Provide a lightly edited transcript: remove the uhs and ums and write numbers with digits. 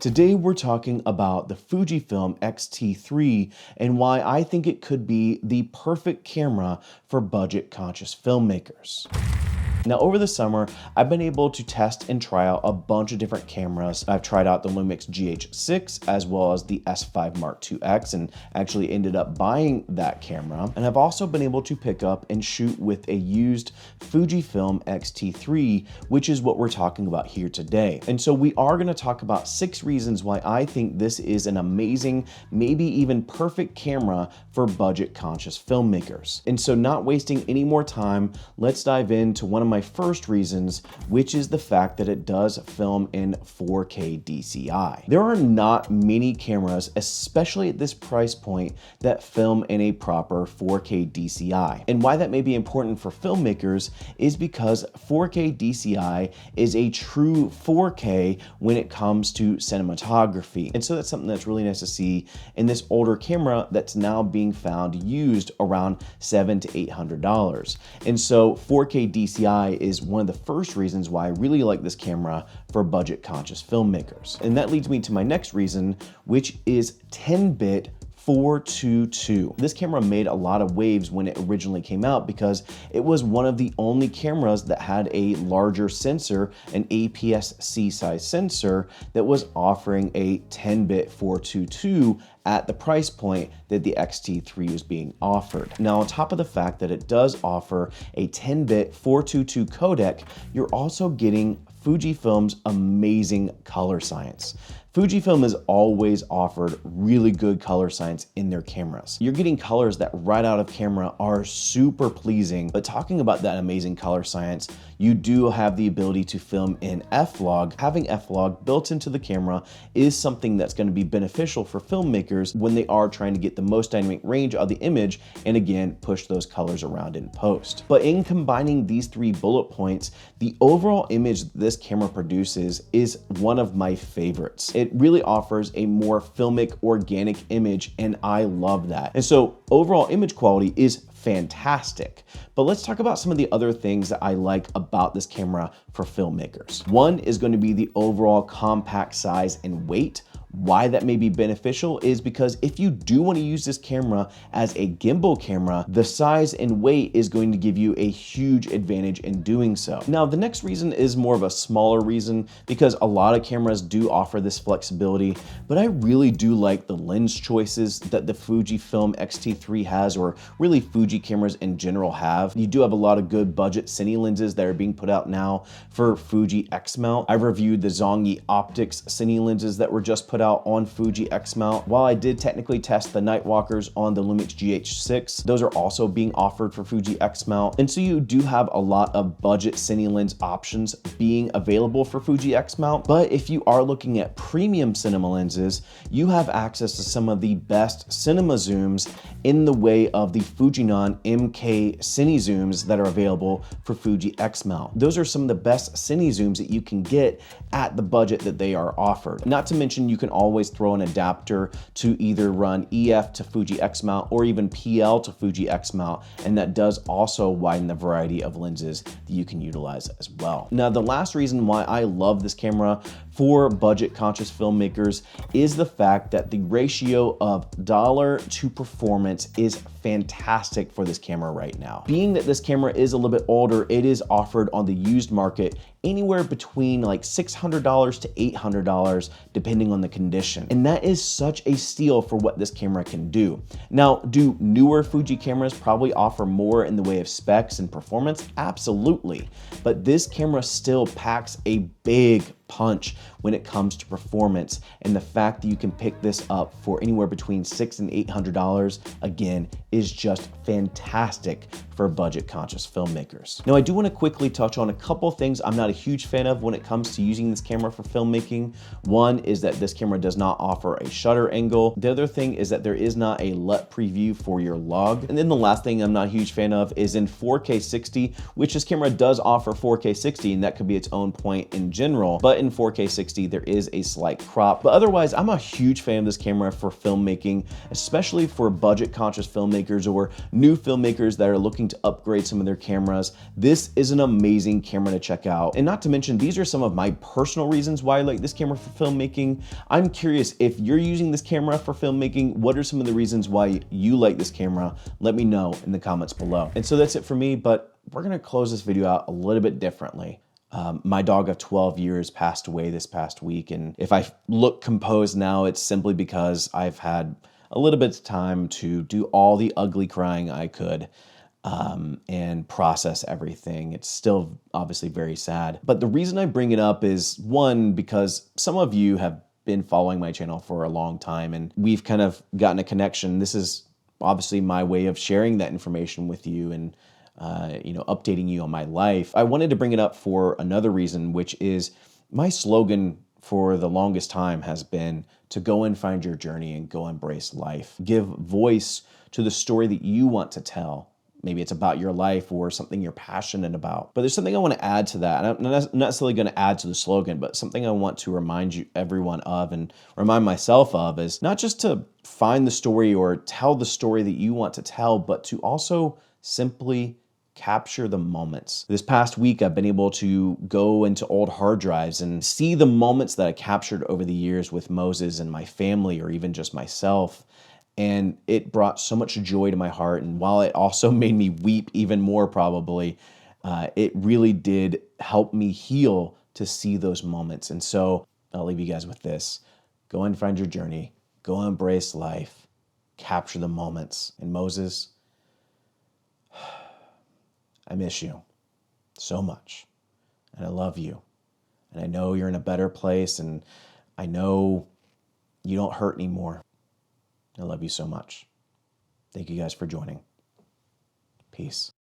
Today we're talking about the Fujifilm X-T3 and why I think it could be the perfect camera for budget-conscious filmmakers. Now, over the summer, I've been able to test and try out a bunch of different cameras. I've tried out the Lumix GH6 as well as the S5 Mark IIX and actually ended up buying that camera. And I've also been able to pick up and shoot with a used Fujifilm X-T3, which is what we're talking about here today. And so we are going to talk about 6 reasons why I think this is an amazing, maybe even perfect camera for budget-conscious filmmakers. And so not wasting any more time, let's dive into one of my first reasons, which is the fact that it does film in 4K DCI. There are not many cameras, especially at this price point, that film in a proper 4K DCI. And why that may be important for filmmakers is because 4K DCI is a true 4K when it comes to cinematography. And so that's something that's really nice to see in this older camera that's now being found used around $700 to $800. And so 4K DCI is one of the first reasons why I really like this camera for budget-conscious filmmakers. And that leads me to my next reason, which is 10-bit 422. This camera made a lot of waves when it originally came out because it was one of the only cameras that had a larger sensor, an APS-C size sensor, that was offering a 10-bit 422 at the price point that the X-T3 was being offered. Now, on top of the fact that it does offer a 10-bit 422 codec, you're also getting Fujifilm's amazing color science. Fujifilm has always offered really good color science in their cameras. You're getting colors that right out of camera are super pleasing, but talking about that amazing color science, you do have the ability to film in F-Log. Having F-Log built into the camera is something that's going to be beneficial for filmmakers when they are trying to get the most dynamic range of the image and again, push those colors around in post. But in combining these 3 bullet points, the overall image this camera produces is one of my favorites. It really offers a more filmic, organic image, and I love that. And so overall image quality is fantastic. But let's talk about some of the other things that I like about this camera for filmmakers. One is going to be the overall compact size and weight. Why that may be beneficial is because if you do want to use this camera as a gimbal camera, the size and weight is going to give you a huge advantage in doing so. Now, the next reason is more of a smaller reason because a lot of cameras do offer this flexibility, but I really do like the lens choices that the Fujifilm X-T3 has, or really Fuji cameras in general have. You do have a lot of good budget cine lenses that are being put out now for Fuji X mount. I reviewed the Zongi Optics cine lenses that were just put out on Fuji X mount. While I did technically test the Nightwalkers on the Lumix GH6, those are also being offered for Fuji X mount. And so you do have a lot of budget cine lens options being available for Fuji X mount. But if you are looking at premium cinema lenses, you have access to some of the best cinema zooms in the way of the Fujinon MK Cine Zooms that are available for Fuji X mount. Those are some of the best cine zooms that you can get at the budget that they are offered. Not to mention you can always throw an adapter to either run EF to Fuji X mount or even PL to Fuji X mount, and that does also widen the variety of lenses that you can utilize as well. Now, the last reason why I love this camera for budget conscious filmmakers is the fact that the ratio of dollar to performance is fantastic for this camera right now. Being that this camera is a little bit older, it is offered on the used market anywhere between like $600 to $800 depending on the condition. And that is such a steal for what this camera can do. Now, do newer Fuji cameras probably offer more in the way of specs and performance? Absolutely. But this camera still packs a big punch when it comes to performance, and the fact that you can pick this up for anywhere between $600 and $800 again is just fantastic for budget conscious filmmakers. Now, I do want to quickly touch on a couple things I'm not a huge fan of when it comes to using this camera for filmmaking. One is that this camera does not offer a shutter angle. The other thing is that there is not a LUT preview for your log. And then the last thing I'm not a huge fan of is in 4K 60, which this camera does offer 4K 60, and that could be its own point in general. But in 4K 60, 360, there is a slight crop. But otherwise, I'm a huge fan of this camera for filmmaking, especially for budget-conscious filmmakers or new filmmakers that are looking to upgrade some of their cameras. This is an amazing camera to check out. And not to mention, these are some of my personal reasons why I like this camera for filmmaking. I'm curious, if you're using this camera for filmmaking, what are some of the reasons why you like this camera? Let me know in the comments below. And so that's it for me, but we're gonna close this video out a little bit differently. My dog of 12 years passed away this past week, and if I look composed now, it's simply because I've had a little bit of time to do all the ugly crying I could and process everything. It's still obviously very sad. But the reason I bring it up is, one, because some of you have been following my channel for a long time, and we've kind of gotten a connection. This is obviously my way of sharing that information with you and updating you on my life. I wanted to bring it up for another reason, which is my slogan for the longest time has been to go and find your journey and go embrace life. Give voice to the story that you want to tell. Maybe it's about your life or something you're passionate about. But there's something I want to add to that. I'm not necessarily going to add to the slogan, but something I want to remind everyone of and remind myself of is not just to find the story or tell the story that you want to tell, but to also simply capture the moments. This past week, I've been able to go into old hard drives and see the moments that I captured over the years with Moses and my family, or even just myself. And it brought so much joy to my heart. And while it also made me weep even more probably, it really did help me heal to see those moments. And so I'll leave you guys with this. Go and find your journey. Go embrace life. Capture the moments. And Moses, I miss you so much. And I love you. And I know you're in a better place. And I know you don't hurt anymore. I love you so much. Thank you guys for joining. Peace.